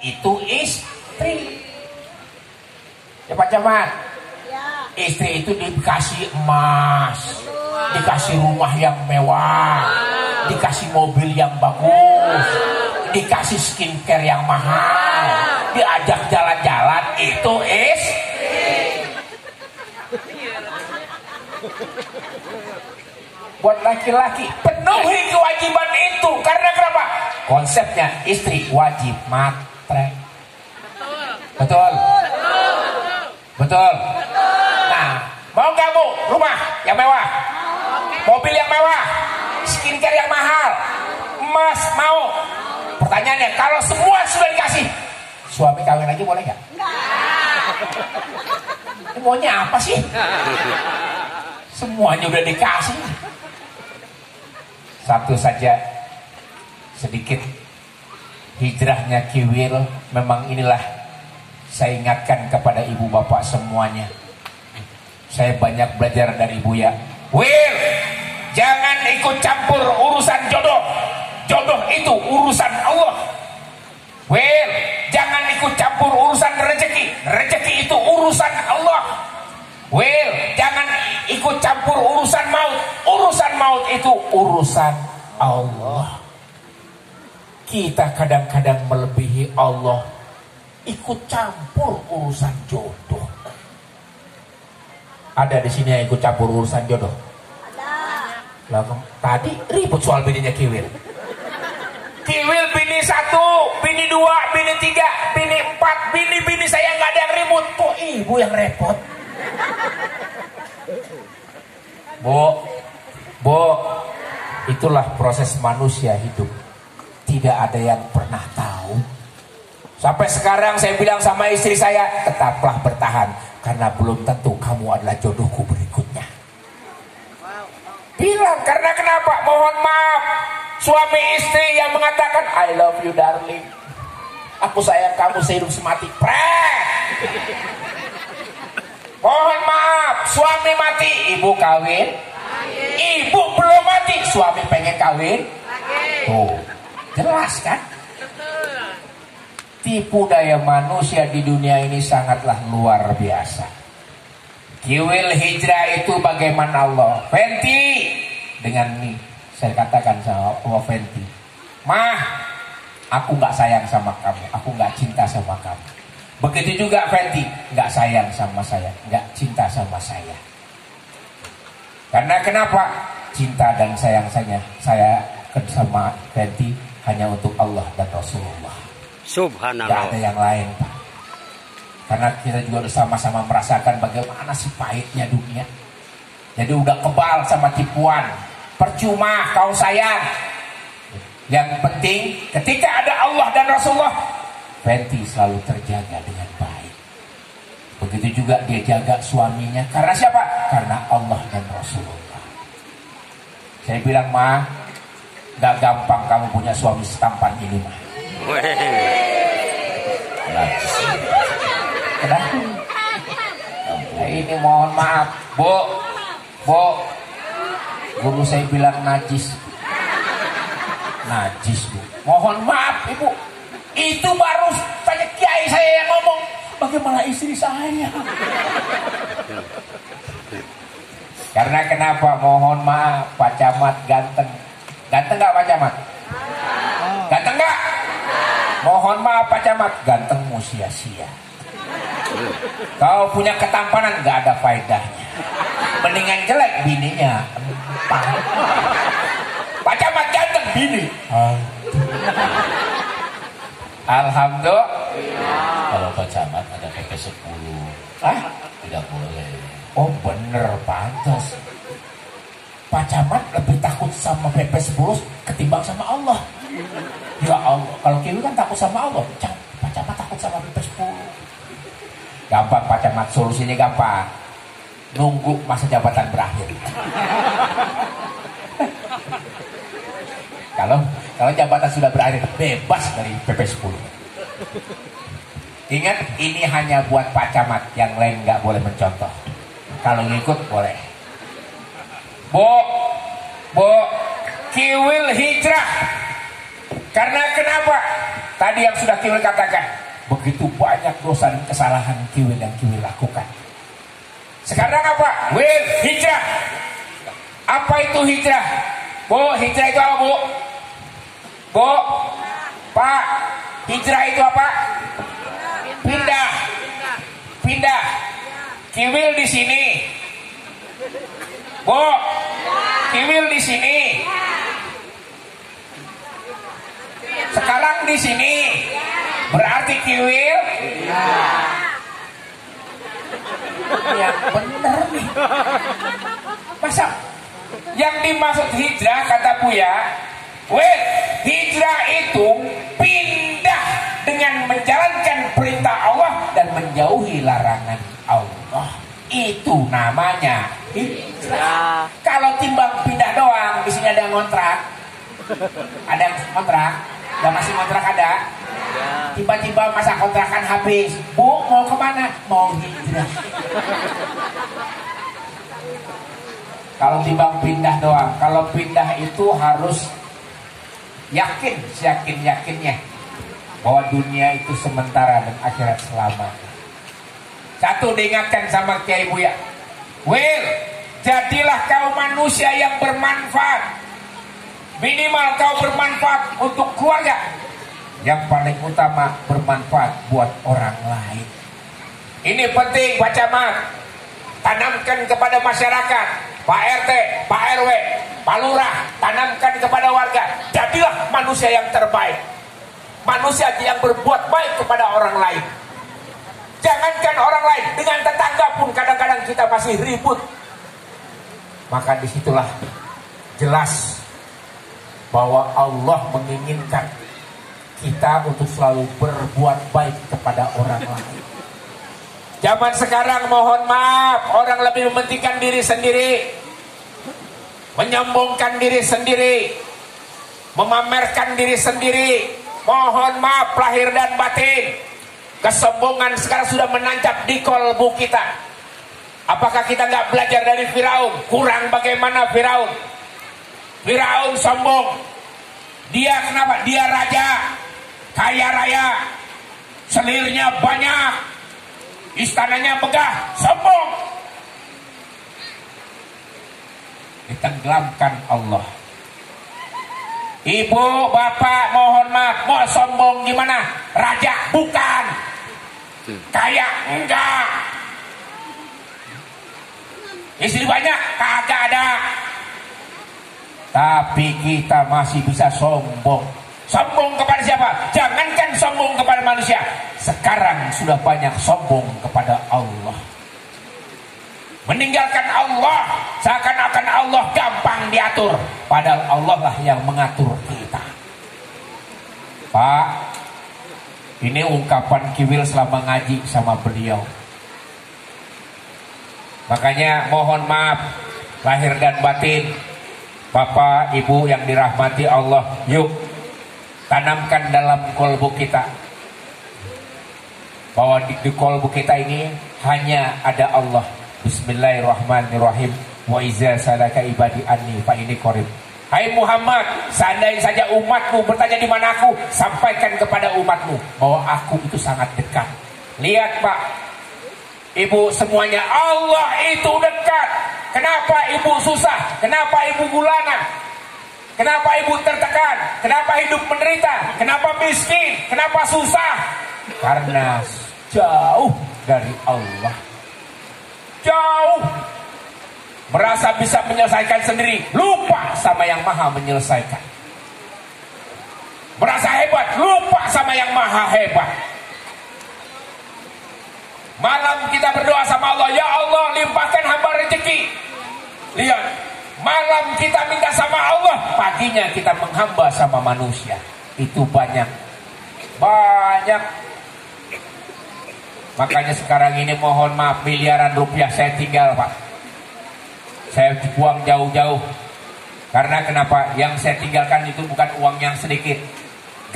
itu istri. Ya Pak Camat, istri itu dikasih emas, dikasih rumah yang mewah, dikasih mobil yang bagus, dikasih skincare yang mahal, diajak jalan-jalan, itu buat laki-laki penuhi kewajiban itu. Karena kenapa? Konsepnya istri wajib matre. Betul. Betul. Nah, mau nggak Bu rumah yang mewah, mobil yang mewah, skincare yang mahal, emas mau? Pertanyaannya, kalau semua sudah dikasih, suami kawin lagi boleh nggak? Ini maunya apa sih? Semuanya udah dikasih. Satu saja sedikit hijrahnya Kiwil. Memang inilah saya ingatkan kepada ibu bapak semuanya. Saya banyak belajar dari Buya. Wil, jangan ikut campur urusan jodoh. Jodoh itu urusan Allah. Wil, jangan ikut campur urusan rezeki. Rezeki itu urusan Allah. Wil, jangan ikut campur urusan maut. Urusan maut itu urusan Allah. Kita kadang-kadang melebihi Allah, ikut campur urusan jodoh. Ada di sini yang ikut campur urusan jodoh? Ada. Tadi ribut soal bininya Kiwil. Kiwil bini 1, bini 2, bini 3, bini 4, bini saya nggak ada yang ribut. Kok ibu yang repot? Bu, itulah proses manusia hidup. Tidak ada yang pernah tahu. Sampai sekarang saya bilang sama istri saya, tetaplah bertahan, karena belum tentu kamu adalah jodohku berikutnya. Bilang, karena kenapa? Mohon maaf, suami istri yang mengatakan I love you darling, aku sayang kamu sehidup semati, mohon maaf, suami mati, ibu kawin, ibu belum mati, suami pengen kawin. Tuh, jelas kan? Tipu daya manusia di dunia ini sangatlah luar biasa. Kiwil hijrah itu bagaimana Allah. Fenty, dengan nih saya katakan sama Allah, Fenty, Mah, aku gak sayang sama kamu, aku gak cinta sama kamu. Begitu juga Fenty, gak sayang sama saya, gak cinta sama saya. Karena kenapa? Cinta dan sayang saya sama Fenty hanya untuk Allah dan Rasulullah. Subhanallah. Gak ada yang lain, Pak. Karena kita juga sama-sama merasakan bagaimana sih pahitnya dunia. Jadi udah kebal sama tipuan. Percuma kau sayang. Yang penting ketika ada Allah dan Rasulullah, Fenty selalu terjaga dengan baik. Begitu juga dia jaga suaminya. Karena siapa? Karena Allah dan Rasulullah. Saya bilang, Ma, gak gampang kamu punya suami setampan ini, Ma. Kenapa? Nah, ini mohon maaf, Bu, guru saya bilang najis, Bu. Mohon maaf, Ibu. Itu baru tanya kiai saya yang ngomong. Bagaimana istri saya? Karena kenapa? Mohon maaf, Pak Camat ganteng. Ganteng nggak Pak Camat? Ganteng nggak? Mohon maaf Pak Camat, gantengmu sia-sia. Kau punya ketampanan nggak ada faedahnya. Mendingan jelek bininya empang. Pak Camat ganteng bini. Alhamdulillah. Kalau Pak Camat ada PP 10, tidak boleh. Oh bener, pantas. Pak Camat lebih takut sama PP 10 ketimbang sama Allah. Ya Allah, kalau Kiwi kan takut sama Allah. Pak Camat takut sama PP 10. Gampang Pak Camat, solusinya gampang. Nunggu masa jabatan berakhir. Kalau jabatan sudah berakhir, bebas dari PP 10. Ingat, ini hanya buat Pak Camat, yang lain nggak boleh mencontoh. Kalau ngikut boleh. Bu, Kiwil hijrah. Karena kenapa? Tadi yang sudah Kiwil katakan, begitu banyak dosa dan kesalahan Kiwil yang Kiwil lakukan. Sekarang apa? Wil, hijrah. Apa itu hijrah? Bu, hijrah itu apa, Bu? Bu, Pak, hijrah itu apa? Pindah. Pindah. Kiwil di sini. Bu, Kiwil di sini. Sekarang di sini. Berarti Kiwil? Yang benar nih. Masa yang dimaksud hijrah kata Buya, Wil, hijrah itu pindah dengan menjalankan perintah Allah dan menjauhi larangan Allah. Itu namanya hijrah. Kalau timbang pindah doang, di sini ada yang ngontrak. Ada yang ngontrak, yang masih ngontrak ada. Tiba-tiba masa kontrakan habis. Bu, mau kemana? Mau hijrah. Kalau timbang pindah doang. Kalau pindah itu harus yakin, yakinnya bahwa dunia itu sementara dan akhirat selamanya. Satu diingatkan sama Kiai Buya, Wil, jadilah kau manusia yang bermanfaat. Minimal kau bermanfaat untuk keluarga. Yang paling utama bermanfaat buat orang lain. Ini penting Pak Camat. Tanamkan kepada masyarakat, Pak RT, Pak RW, Pak Lurah, tanamkan kepada warga. Jadilah manusia yang terbaik. Manusia yang berbuat baik kepada orang lain. Jangankan orang lain, dengan tetangga pun kadang-kadang kita masih ribut. Maka disitulah jelas bahwa Allah menginginkan kita untuk selalu berbuat baik kepada orang lain. Zaman sekarang mohon maaf, orang lebih mementingkan diri sendiri, menyombongkan diri sendiri, memamerkan diri sendiri. Mohon maaf lahir dan batin. Kesombongan sekarang sudah menancap di kolbu kita. Apakah kita nggak belajar dari Firaun? Kurang bagaimana Firaun? Firaun sombong. Dia kenapa? Dia raja, kaya raya, selirnya banyak, istananya megah, sombong. Ditenggelamkan Allah. Ibu, bapak, mohon maaf, mau sombong gimana? Raja bukan, kaya enggak, istri banyak kagak ada. Tapi kita masih bisa sombong. Sombong kepada siapa? Jangankan sombong kepada manusia, sekarang sudah banyak sombong kepada Allah. Meninggalkan Allah, seakan-akan Allah gampang diatur, padahal Allah lah yang mengatur kita. Pak, ini ungkapan Kiwil selama ngaji sama beliau. Makanya mohon maaf lahir dan batin, Bapak, Ibu yang dirahmati Allah, yuk tanamkan dalam kolbu kita bahwa di kolbu kita ini hanya ada Allah. Bismillahirrahmanirrahim. Wa iza salaka ibadi anni fa ini qarib. Hai Muhammad, seandainya saja umatmu bertanya di mana aku, sampaikan kepada umatmu bahwa aku itu sangat dekat. Lihat Pak, Ibu semuanya, Allah itu dekat. Kenapa Ibu susah? Kenapa Ibu gulana? Kenapa Ibu tertekan? Kenapa hidup menderita? Kenapa miskin? Kenapa susah? Karena jauh dari Allah. Jauh, merasa bisa menyelesaikan sendiri, lupa sama yang maha menyelesaikan. Merasa hebat, lupa sama yang maha hebat. Malam kita berdoa sama Allah, ya Allah limpahkan hamba rezeki. Lihat, malam kita minta sama Allah, paginya kita menghamba sama manusia. Itu banyak. Makanya sekarang ini mohon maaf, miliaran rupiah saya tinggal Pak. Saya buang jauh-jauh. Karena kenapa? Yang saya tinggalkan itu bukan uang yang sedikit.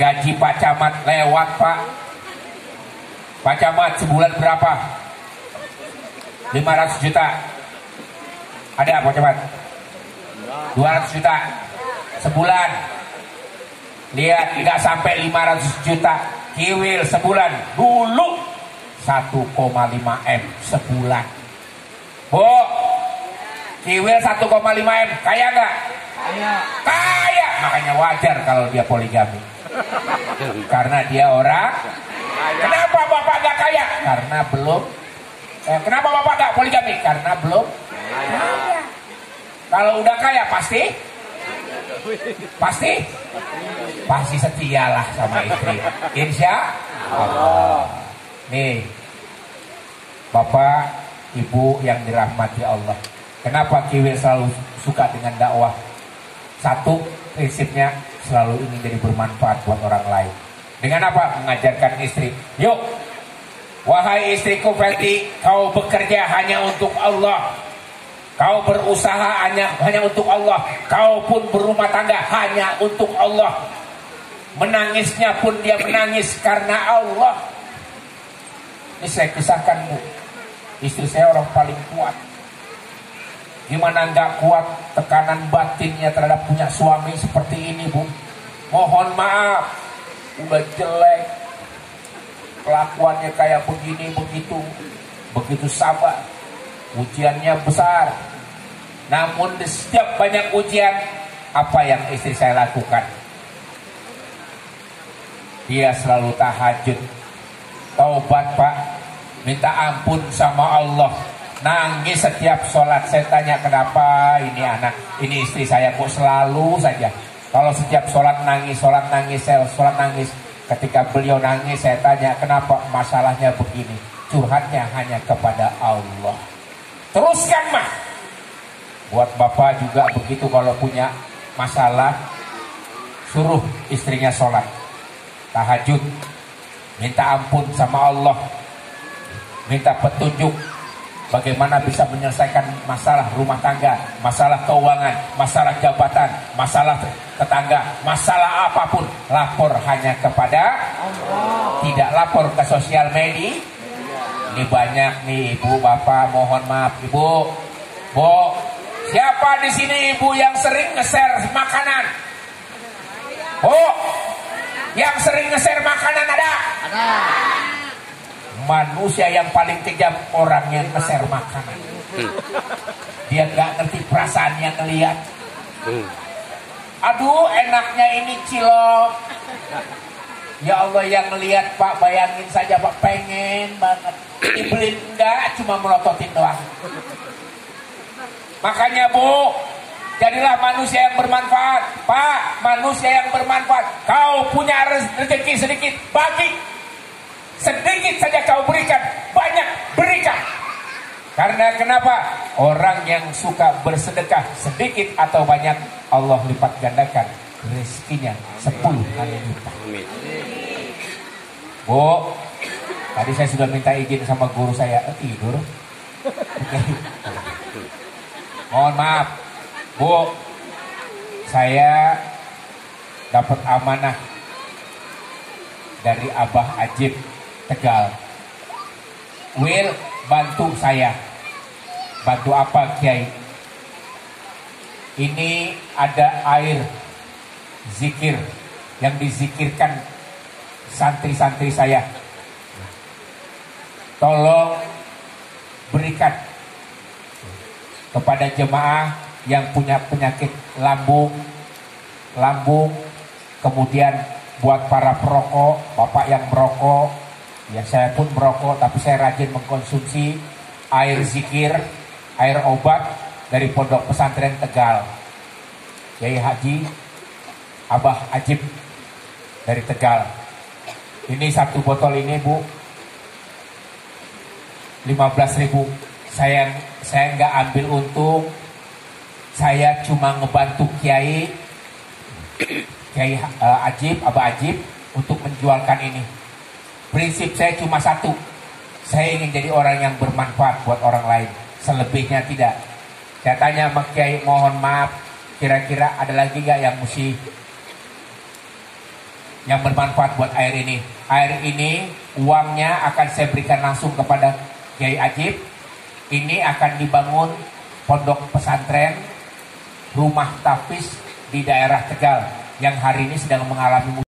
Gaji Pak Camat lewat Pak. Pak Camat sebulan berapa? 500 juta. Ada Pak Camat? 200 juta sebulan. Lihat, nggak sampai 500 juta. Kiwil sebulan. Dulu 1,5 M sebulan. Bu, Kiwil 1,5 M. Kaya nggak? Kaya. Makanya wajar kalau dia poligami. Karena dia orang. Kenapa bapak nggak kaya? Karena belum. Kenapa bapak nggak poligami? Karena belum kaya. Kalau udah kaya pasti setialah sama istri. Insya Allah. Nih, bapak, ibu yang dirahmati Allah. Kenapa Kiwil selalu suka dengan dakwah? Satu, prinsipnya selalu ingin jadi bermanfaat buat orang lain. Dengan apa? Mengajarkan istri. Yuk, wahai istriku Feti, kau bekerja hanya untuk Allah. Kau berusaha hanya untuk Allah. Kau pun berumah tangga hanya untuk Allah. Menangisnya pun dia menangis karena Allah. Ini saya kisahkan, Bu. Istri saya orang paling kuat. Gimana nggak kuat tekanan batinnya terhadap punya suami seperti ini, Bu. Mohon maaf, udah jelek, kelakuannya kayak begini begitu sabar, ujiannya besar. Namun di setiap banyak ujian, apa yang istri saya lakukan? Dia selalu tahajud, taubat Pak, minta ampun sama Allah, nangis setiap sholat. Saya tanya kenapa ini istri saya kok selalu saja kalau setiap sholat nangis. Ketika beliau nangis, saya tanya kenapa, masalahnya begini, curhatnya hanya kepada Allah. Teruskan mah. Buat bapak juga begitu, kalau punya masalah suruh istrinya sholat, tahajud, minta ampun sama Allah, minta petunjuk bagaimana bisa menyelesaikan masalah rumah tangga, masalah keuangan, masalah jabatan, masalah tetangga, masalah apapun, lapor hanya kepada Allah. Tidak lapor ke sosial media. Ini banyak nih ibu bapak, mohon maaf ibu, bu, siapa di sini ibu yang sering nge-share makanan? Bu, yang sering nge-share makanan ada? Ada. Manusia yang paling kejam orang yang nge-share makanan. Dia gak ngerti perasaan yang ngeliat. Aduh enaknya ini cilok. Ya Allah yang ngeliat Pak, bayangin saja Pak, pengen banget. Dibeliin enggak, cuma melototin doang. Makanya Bu, jadilah manusia yang bermanfaat. Pak, manusia yang bermanfaat. Kau punya rezeki sedikit, bagi. Sedikit saja kau berikan, banyak berikan. Karena kenapa? Orang yang suka bersedekah sedikit atau banyak, Allah lipat gandakan rezekinya 10 kali lipat. Bu, tadi saya sudah minta izin sama guru saya, tidur. Mohon maaf, Bu, saya dapat amanah dari Abah Ajib Tegal. Will bantu saya. Bantu apa Kiai? Ini ada air zikir yang dizikirkan santri-santri saya. Tolong berikan kepada jemaah yang punya penyakit lambung, kemudian buat para perokok, bapak yang merokok, ya saya pun merokok, tapi saya rajin mengkonsumsi air zikir, air obat dari Pondok Pesantren Tegal. Kiai Haji Abah Ajib dari Tegal. Ini satu botol ini Bu, 15.000. Saya nggak ambil untung, saya cuma ngebantu Kiai Ajib, Abah Ajib untuk menjualkan ini. Prinsip saya cuma satu, saya ingin jadi orang yang bermanfaat buat orang lain, selebihnya tidak. Saya tanya sama Kiai, mohon maaf, kira-kira ada lagi gak yang bermanfaat buat air ini? Air ini uangnya akan saya berikan langsung kepada Kiai Ajib. Ini akan dibangun pondok pesantren, rumah tahfiz di daerah Tegal. yang hari ini sedang mengalami